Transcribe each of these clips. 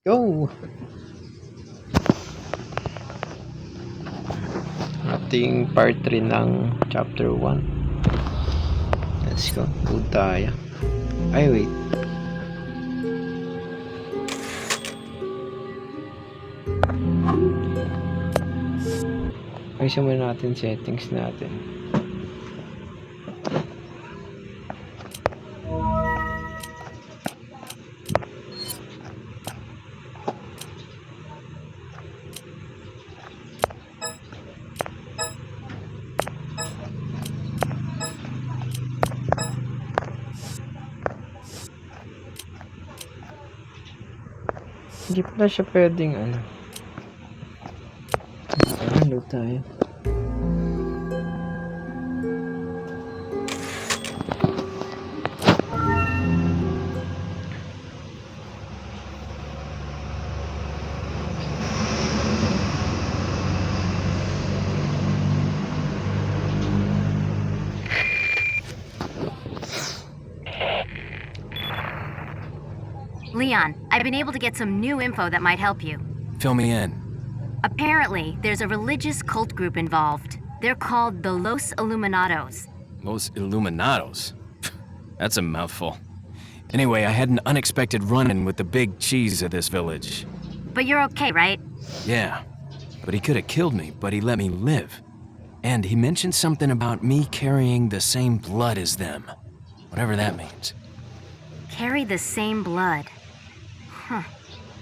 Go! Ating part 3 ng chapter 1. Let's go. Good tayo. Ay, wait. Ayusin muna natin settings natin. Hindi pala siya pwedeng ano. Ano tayo? Leon, I've been able to get some new info that might help you. Fill me in. Apparently, there's a religious cult group involved. They're called the Los Illuminados. Los Illuminados? That's a mouthful. Anyway, I had an unexpected run-in with the big cheese of this village. But you're okay, right? Yeah, but he could have killed me, but he let me live. And he mentioned something about me carrying the same blood as them. Whatever that means. Carry the same blood. Huh.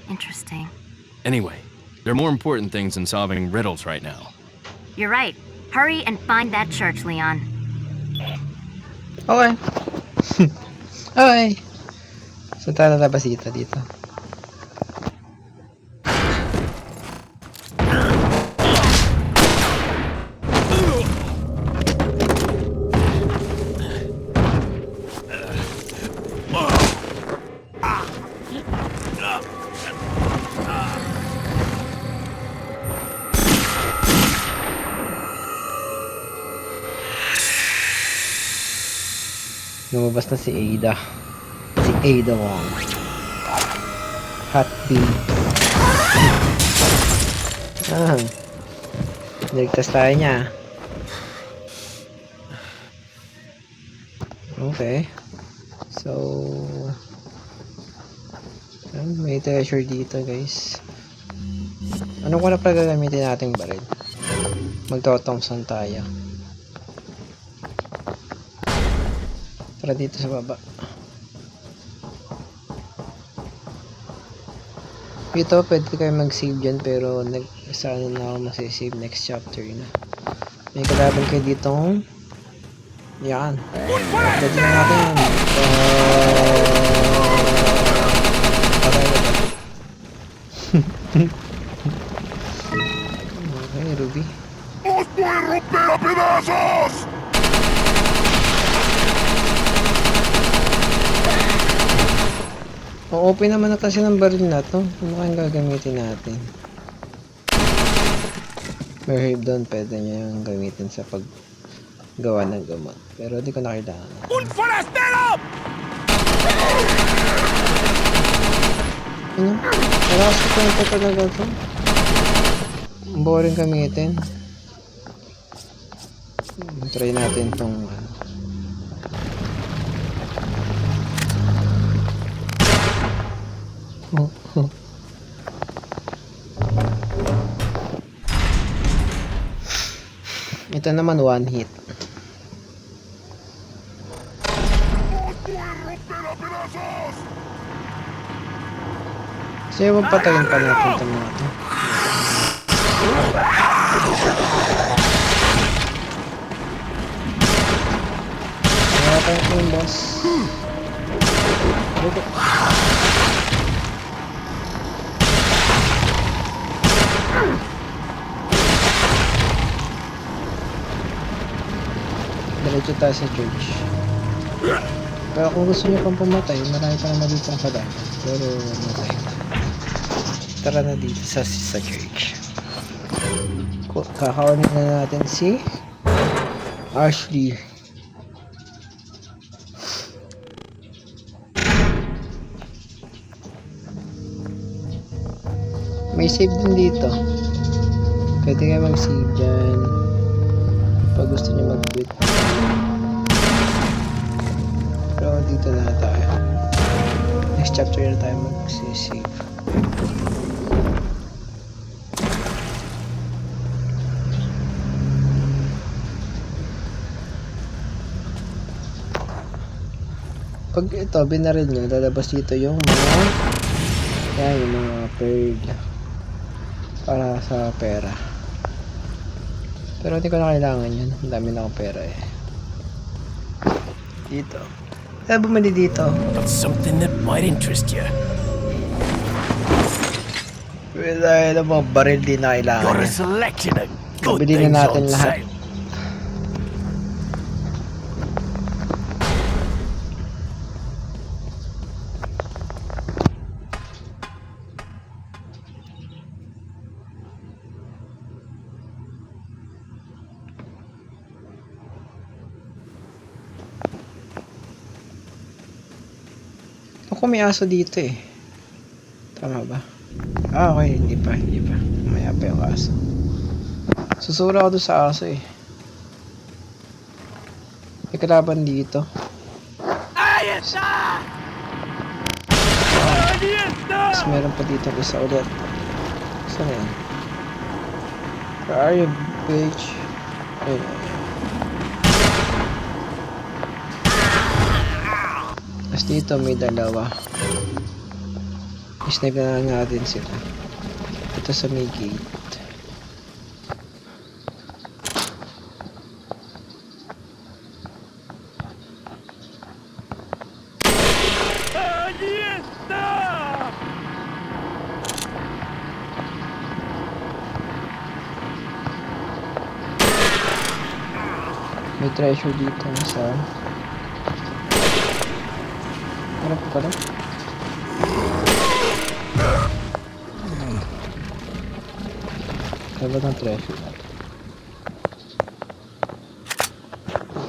Interesting. Anyway, there are more important things than solving riddles right now. You're right. Hurry and find that church, Leon. Okay. Okay. So tayo lalabas dito. Lumabas na si Ada. Si Ada Wong. Hot pea. Niligtas tayo niya. Okay. So, may treasure dito, guys. Ano ko na pala gagamitin nating baril? Magto-Thompson tayo. Tara dito sa baba. Ito, pwede kayo mag-save dyan, pero sana na ako mag-save next chapter na. May kalaban kayo ditong yan. Pwede na natin. Okay, Ruby. ¡Os voy a romper a pedazos! O-open naman na kasi ng baril na to. Ano kayang gagamitin natin? Merhib doon, pwede niya yung gamitin sa paggawa ng gamot. Pero di ko na kailangan. ¡Un forastero! Ano? Malakas ko ito talaga to. Boring gamitin. Try natin tong ano. Ito naman one hit. So yung patayin pa natin ito mga ito. Wala tayo ito yung boss. Diretso tayo sa church. Pero kung gusto niyo pang pumatay, marami pa naman dito ang kalaban. Pero matay na. Tara na dito sa church. Kakawanin na natin si Ashley. May save din dito. Pwede kayo mag-save dyan. Pag gusto nyo mag-quit. Pero dito na tayo. Next chapter na tayo mag-save. Pag ito, binaril nyo, lalabas dito yung mga yan, yung mga pearl para sa pera. Pero hindi ko na kailangan yun. Ang dami na akong pera eh. Dito. Kaya bumili dito. But something that might interest you. Dahil ang mga baril di na kailangan Got a niya. selection of good Bili things na natin on lahat. sale. Ako may aso dito eh. Tama ba? Ah, okay. Hindi pa. Mamaya pa yung aso. Susura ako doon sa aso eh. May kalaban dito. Tapos meron pa dito isa ulit. Saan na yan? Where are you, bitch? Ayun. Tapos dito may dalawa. Snipe na lang natin sila. Ito sa may gate. May treasure dito sa ano pa pala? Ano ba ng treasure?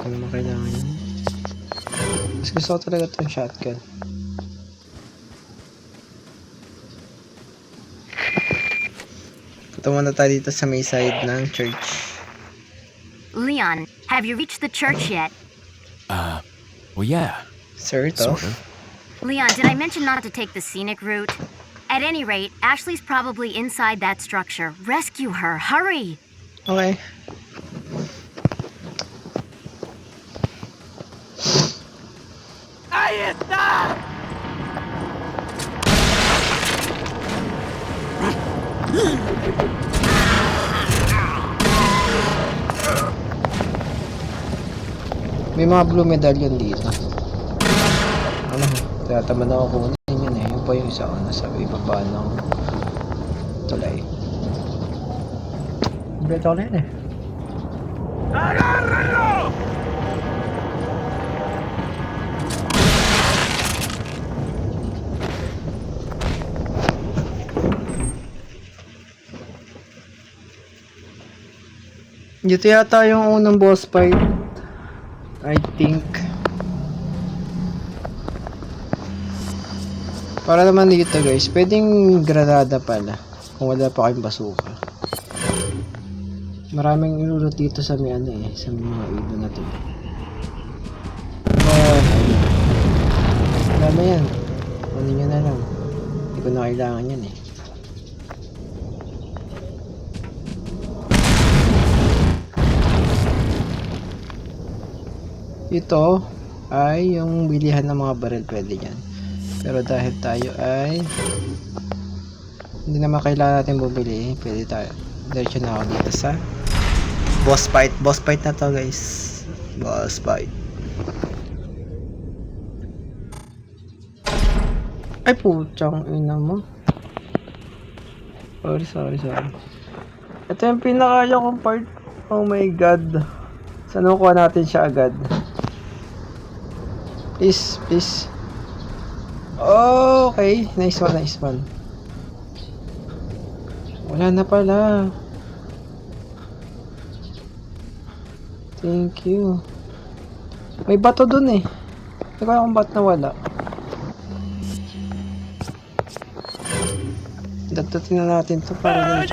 Ano naman kailangan yun? Mas gusto ko talaga itong shotgun. Ito muna tayo dito sa may side ng church. Leon, have you reached the church yet? Well, yeah, Sort sort of. of. Leon, did I mention not to take the scenic route? At any rate, Ashley's probably inside that structure. Rescue her, hurry! Okay. May mga blue medallion dito. Ano? Tinatamad ako kunin yun eh. Yung pa yung isa ko nasa ibaba ng tulay. Beto ko na yun eh. Dito yata yung unang boss fight. I think. Para naman dito guys, pwedeng granada pala. Kung wala pa kayong basuka. Maraming ilulot dito sa may ano eh, sa may mga ibon na to. Wala na yan. Ano nyo na lang. Hindi ko na kailangan yan eh. Ito ay yung bilihan ng mga baril, pwede yan. Pero dahil tayo ay hindi naman kailangan natin bumili, pwede tayo. Diretso na ako dito sa boss fight. Boss fight na to guys. Boss fight. Ay putsang ina mo. Sorry. Ito yung pinakaya kong part. Oh my god. Saan kuha natin siya agad? Please. Okay. Nice one. Wala na pala. Thank you. May bato dun eh. Hindi ko alam kung ba't nawala. Datutin na natin to para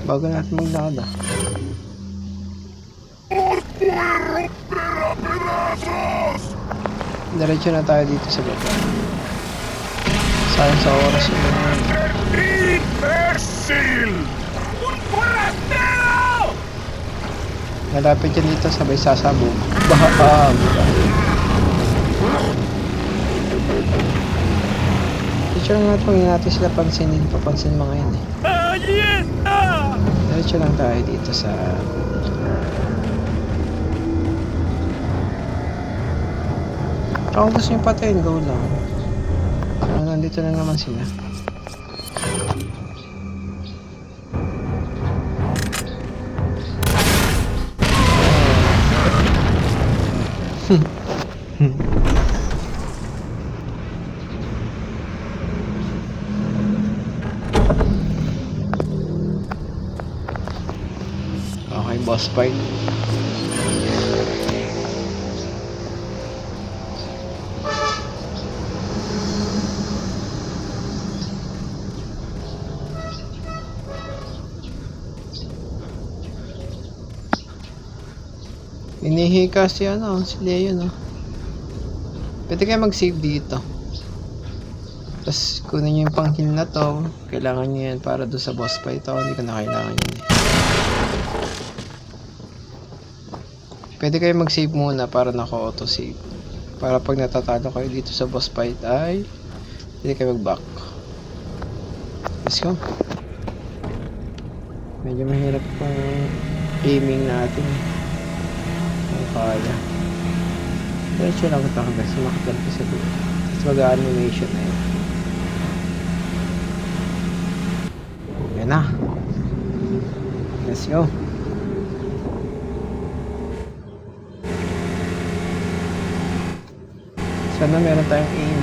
bago natin maglakad ah. ¡Os puedo romper a pedazos! Diretso na tayo dito sa baba. Sayang sa oras yun. ¡Imbécil! ¡Un forastero! Malapit yan dito, sabay sasabog. Bam! Diretso lang natin, huwag natin sila pansinin. Papansin mga yan eh. ¡Allí está! Diretso lang tayo dito sa... Kung gusto nyo patayin, go lang. Nandito na naman sila. Okay, boss fight. Inihika si si Leo, no? Pwede kayo mag-save dito. Tapos kunin nyo yung pang-heal na to. Kailangan nyo yan para doon sa boss fight. Hindi ko na kailangan yun eh. Pwede kayo mag-save muna para naka-auto-save. Para pag natatalo kayo dito sa boss fight ay pwede kayo mag-back. Let's go. Medyo mahirap pang aiming natin. Kung kaya. Diretso lang ito hanggang sumakit ko sa dulo. Tapos mag-animation na yun. Yan na. Let's go. Sana meron tayong aim.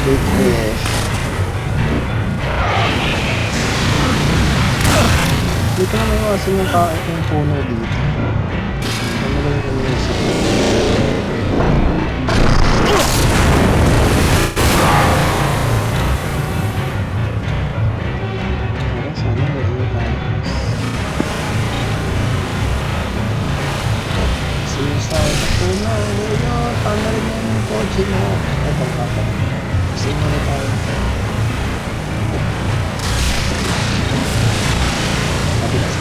Big fish. Dito na may iwasan yung puno dito. Ano ba yung inisip? Sana may iyo tayo. Suicide sa puno. Leo, tanda rin yung kotse mo. Ito papa. Sino na tayo? Kabilas.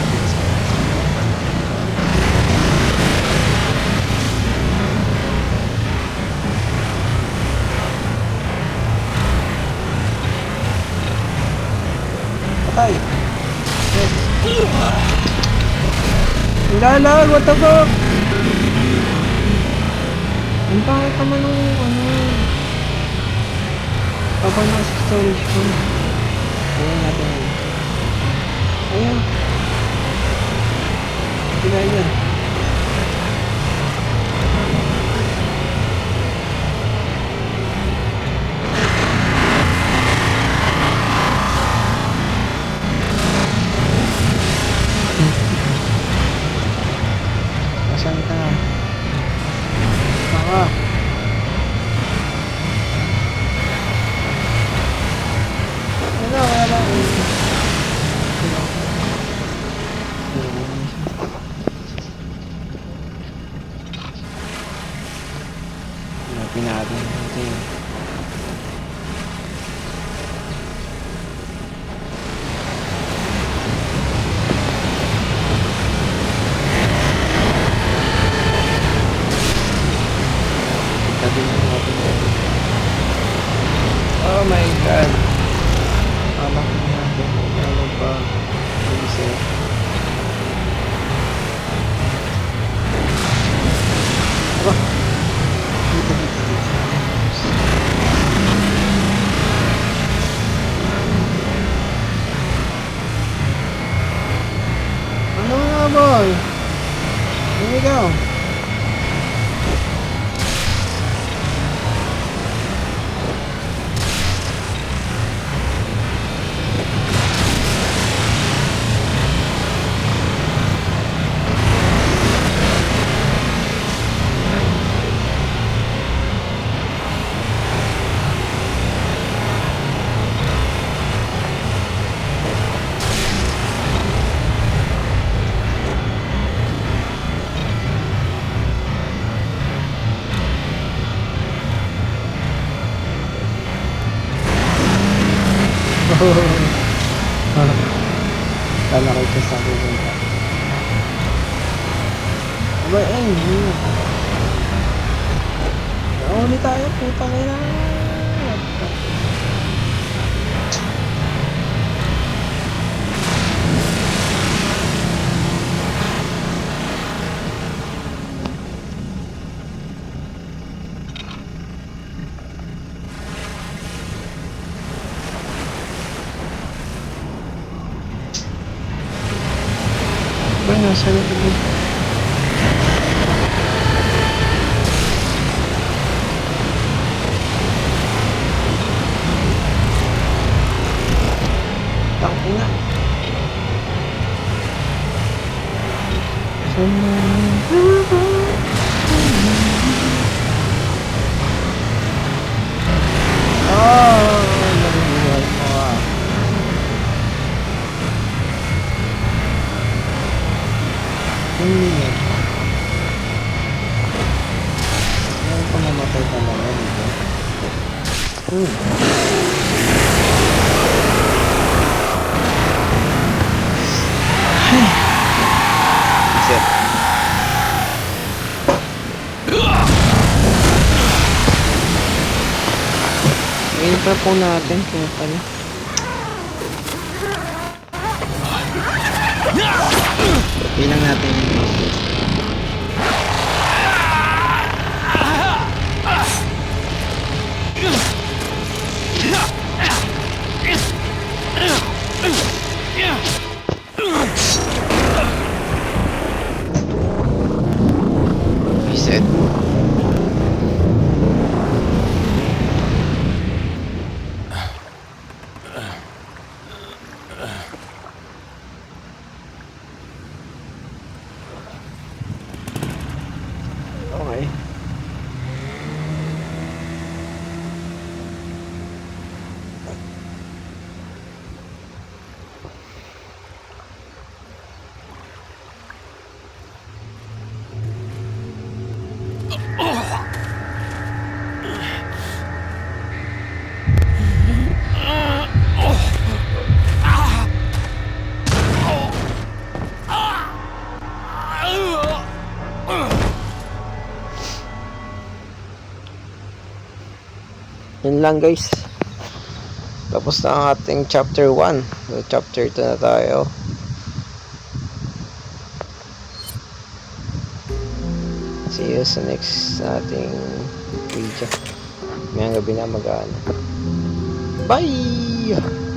Patay! Lalag! What the fuck? Ang pangit naman nung Papa na sa storage ko. Ayan natin yun. Ayan. Sila yan. Nasaan ka? Maka. Here we go. Kala ko ito sa akin yung ba? Aba, yun. Nauli tayo, putang ina. Ba, nasa na ito? Tangina. Nabubuhay mo ah. Ano pa mamatay ka na yan dito? Set. Ngayon pa po natin kung pala. Bilang natin yung reset. Okay. Yun lang guys. Tapos na ang ating chapter 1. So, chapter 2 na tayo. See you sa next ating video. Mayang gabi na mag-ano. Bye!